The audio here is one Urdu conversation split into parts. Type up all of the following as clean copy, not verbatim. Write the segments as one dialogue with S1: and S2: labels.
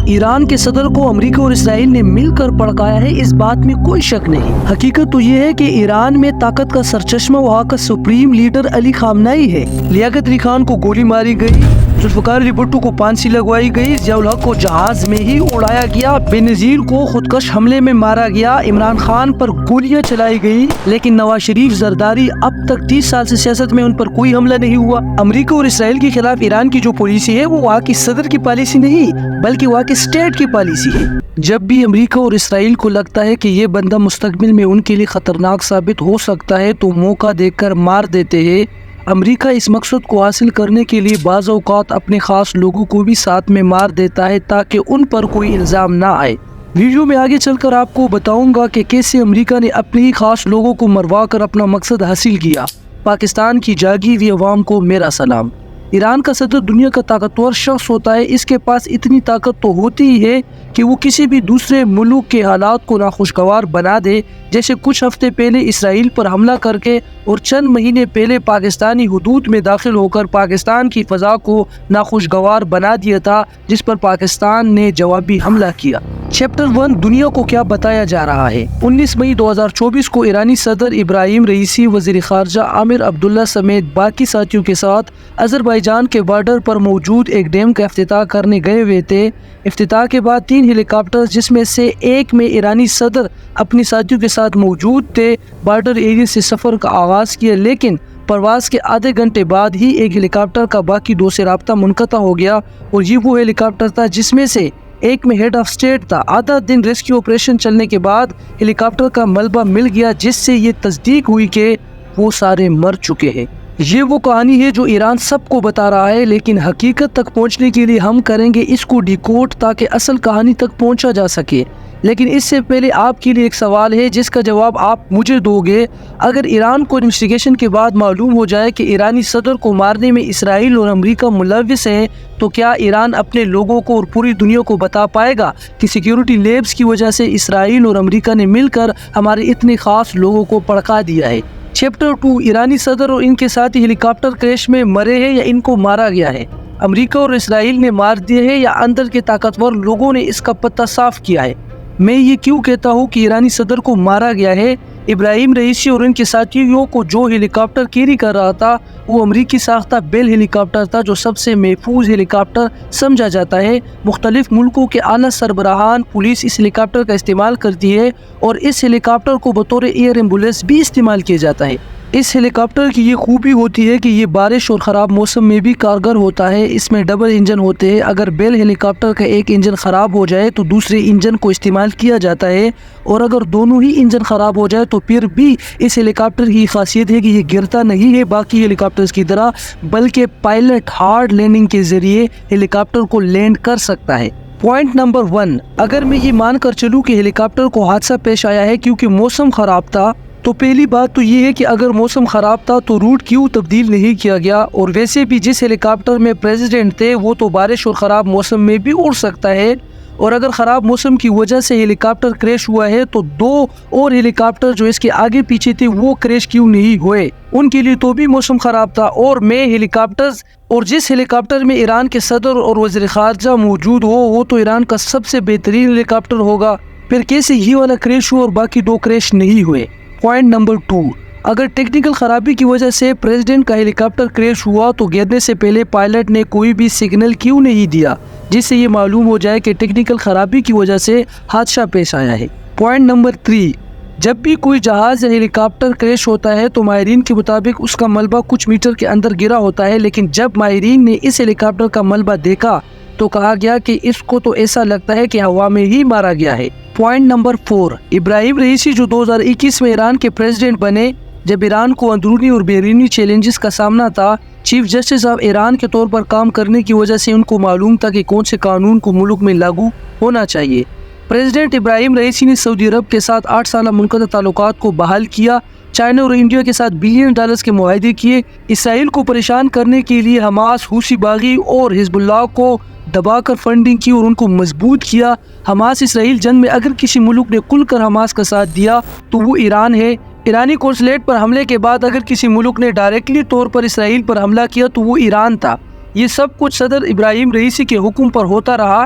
S1: ایران کے صدر کو امریکہ اور اسرائیل نے مل کر پڑکایا ہے، اس بات میں کوئی شک نہیں۔ حقیقت تو یہ ہے کہ ایران میں طاقت کا سرچشمہ وہاں کا سپریم لیڈر علی خامنائی ہے۔ لیاقت علی خان کو گولی ماری گئی، ذوالفقار علی بھٹو کو پھانسی لگوائی گئی، ضیاء الحق کو جہاز میں ہی اڑایا گیا، بےنظیر کو خودکش حملے میں مارا گیا، عمران خان پر گولیاں چلائی گئی، لیکن نواز شریف زرداری اب تک 30 سال سے سیاست میں ان پر کوئی حملہ نہیں ہوا۔ امریکہ اور اسرائیل کے خلاف ایران کی جو پالیسی ہے وہ وہاں کی صدر کی پالیسی نہیں بلکہ وہاں کے اسٹیٹ کی پالیسی ہے۔ جب بھی امریکہ اور اسرائیل کو لگتا ہے کہ یہ بندہ مستقبل میں ان کے لیے خطرناک ثابت ہو سکتا ہے تو موقع دیکھ کر مار دیتے ہیں۔ امریکہ اس مقصد کو حاصل کرنے کے لیے بعض اوقات اپنے خاص لوگوں کو بھی ساتھ میں مار دیتا ہے تاکہ ان پر کوئی الزام نہ آئے۔ ویڈیو میں آگے چل کر آپ کو بتاؤں گا کہ کیسے امریکہ نے اپنے ہی خاص لوگوں کو مروا کر اپنا مقصد حاصل کیا۔ پاکستان کی جاگی ہوئی عوام کو میرا سلام۔ ایران کا صدر دنیا کا طاقتور شخص ہوتا ہے، اس کے پاس اتنی طاقت تو ہوتی ہی ہے کہ وہ کسی بھی دوسرے ملک کے حالات کو ناخوشگوار بنا دے، جیسے کچھ ہفتے پہلے اسرائیل پر حملہ کر کے اور چند مہینے پہلے پاکستانی حدود میں داخل ہو کر پاکستان کی فضا کو ناخوشگوار بنا دیا تھا، جس پر پاکستان نے جوابی حملہ کیا۔ چیپٹر 1 دنیا کو کیا بتایا جا رہا ہے۔ 19 مئی 2024 کو ایرانی صدر ابراہیم رئیسی وزیر خارجہ عامر عبداللہ سمیت باقی ساتھیوں کے ساتھ آذربائیجان کے بارڈر پر موجود ایک ڈیم کا افتتاح کرنے گئے ہوئے تھے۔ افتتاح کے بعد 3 ہیلی کاپٹر جس میں سے ایک میں ایرانی صدر اپنی ساتھیوں کے ساتھ موجود تھے بارڈر ایریا سے سفر کا آغاز کیا، لیکن پرواز کے آدھے گھنٹے بعد ہی ایک ہیلی کاپٹر کا باقی 2 سے رابطہ منقطع ہو گیا، اور یہ وہ ہیلی کاپٹر تھا جس میں سے ایک میں ہیڈ آف اسٹیٹ تھا۔ آدھا دن ریسکیو آپریشن چلنے کے بعد ہیلی کاپٹر کا ملبہ مل گیا، جس سے یہ تصدیق ہوئی کہ وہ سارے مر چکے ہیں۔ یہ وہ کہانی ہے جو ایران سب کو بتا رہا ہے، لیکن حقیقت تک پہنچنے کے لیے ہم کریں گے اس کو ڈیکوڈ تاکہ اصل کہانی تک پہنچا جا سکے۔ لیکن اس سے پہلے آپ کے لیے ایک سوال ہے جس کا جواب آپ مجھے دو گے۔ اگر ایران کو انویسٹیگیشن کے بعد معلوم ہو جائے کہ ایرانی صدر کو مارنے میں اسرائیل اور امریکہ ملوث ہیں، تو کیا ایران اپنے لوگوں کو اور پوری دنیا کو بتا پائے گا کہ سیکیورٹی لیبس کی وجہ سے اسرائیل اور امریکہ نے مل کر ہمارے اتنے خاص لوگوں کو پڑکا دیا ہے؟ چیپٹر 2 ایرانی صدر اور ان کے ساتھی ہیلی کاپٹر کریش میں مرے ہیں یا ان کو مارا گیا ہے؟ امریکہ اور اسرائیل نے مار دیے ہیں یا اندر کے طاقتور لوگوں نے اس کا پتہ صاف کیا ہے؟ میں یہ کیوں کہتا ہوں کہ ایرانی صدر کو مارا گیا ہے؟ ابراہیم رئیسی اور ان کے ساتھیوں کو جو ہیلی کاپٹر کیری کر رہا تھا وہ امریکی ساختہ بیل ہیلی کاپٹر تھا، جو سب سے محفوظ ہیلی کاپٹر سمجھا جاتا ہے۔ مختلف ملکوں کے اعلیٰ سربراہان پولیس اس ہیلی کاپٹر کا استعمال کرتی ہے، اور اس ہیلی کاپٹر کو بطور ایئر ایمبولینس بھی استعمال کیا جاتا ہے۔ اس ہیلی کاپٹر کی یہ خوبی ہوتی ہے کہ یہ بارش اور خراب موسم میں بھی کارگر ہوتا ہے۔ اس میں ڈبل انجن ہوتے ہیں، اگر بیل ہیلی کاپٹر کا ایک انجن خراب ہو جائے تو دوسرے انجن کو استعمال کیا جاتا ہے، اور اگر دونوں ہی انجن خراب ہو جائے تو پھر بھی اس ہیلی کاپٹر کی خاصیت ہے کہ یہ گرتا نہیں ہے باقی ہیلی کاپٹرز کی طرح، بلکہ پائلٹ ہارڈ لینڈنگ کے ذریعے ہیلی کاپٹر کو لینڈ کر سکتا ہے۔ پوائنٹ نمبر 1، اگر میں یہ مان کر چلوں کہ ہیلی کاپٹر کو حادثہ پیش آیا ہے کیونکہ موسم خراب تھا، تو پہلی بات تو یہ ہے کہ اگر موسم خراب تھا تو روٹ کیوں تبدیل نہیں کیا گیا؟ اور ویسے بھی جس ہیلی کاپٹر میں پریزیڈنٹ تھے وہ تو بارش اور خراب موسم میں بھی اڑ سکتا ہے، اور اگر خراب موسم کی وجہ سے ہیلی کاپٹر کریش ہوا ہے تو 2 اور ہیلی کاپٹر جو اس کے آگے پیچھے تھے وہ کریش کیوں نہیں ہوئے؟ ان کے لیے تو بھی موسم خراب تھا، اور جس ہیلی کاپٹر میں ایران کے صدر اور وزیر خارجہ موجود ہو وہ تو ایران کا سب سے بہترین ہیلی کاپٹر ہوگا، پھر کیسے یہ والا کریش ہوا اور باقی 2 کریش نہیں ہوئے؟ پوائنٹ نمبر 2، اگر ٹیکنیکل خرابی کی وجہ سے پریزیڈنٹ کا ہیلی کاپٹر کریش ہوا تو گرنے سے پہلے پائلٹ نے کوئی بھی سگنل کیوں نہیں دیا جس سے یہ معلوم ہو جائے کہ ٹیکنیکل خرابی کی وجہ سے حادثہ پیش آیا ہے؟ پوائنٹ نمبر 3، جب بھی کوئی جہاز یا ہیلی کاپٹر کریش ہوتا ہے تو ماہرین کے مطابق اس کا ملبہ کچھ میٹر کے اندر گرا ہوتا ہے، لیکن جب ماہرین نے اس ہیلی کاپٹر کا ملبہ دیکھا تو کہا گیا کہ اس کو تو ایسا لگتا ہے کہ ہوا میں ہی مارا گیا ہے۔ پوائنٹ نمبر 4، ابراہیم رئیسی جو 2021 میں ایران کے پریزیڈنٹ بنے، جب ایران کو اندرونی اور بیرونی چیلنجز کا سامنا تھا، چیف جسٹس آف ایران کے طور پر کام کرنے کی وجہ سے ان کو معلوم تھا کہ کون سے قانون کو ملک میں لاگو ہونا چاہیے۔ پریزیڈنٹ ابراہیم رئیسی نے سعودی عرب کے ساتھ 8 سالہ منقطع تعلقات کو بحال کیا، چائنا اور انڈیا کے ساتھ بلین ڈالرز کے معاہدے کیے، اسرائیل کو پریشان کرنے کے لیے حماس، حوثی باغی اور حزب اللہ کو دبا کر فنڈنگ کی اور ان کو مضبوط کیا۔ حماس اسرائیل جنگ میں اگر کسی ملک نے کھل کر حماس کا ساتھ دیا تو وہ ایران ہے۔ ایرانی قونصلیٹ پر حملے کے بعد اگر کسی ملک نے ڈائریکٹلی طور پر اسرائیل پر حملہ کیا تو وہ ایران تھا۔ یہ سب کچھ صدر ابراہیم رئیسی کے حکم پر ہوتا رہا۔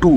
S1: 2,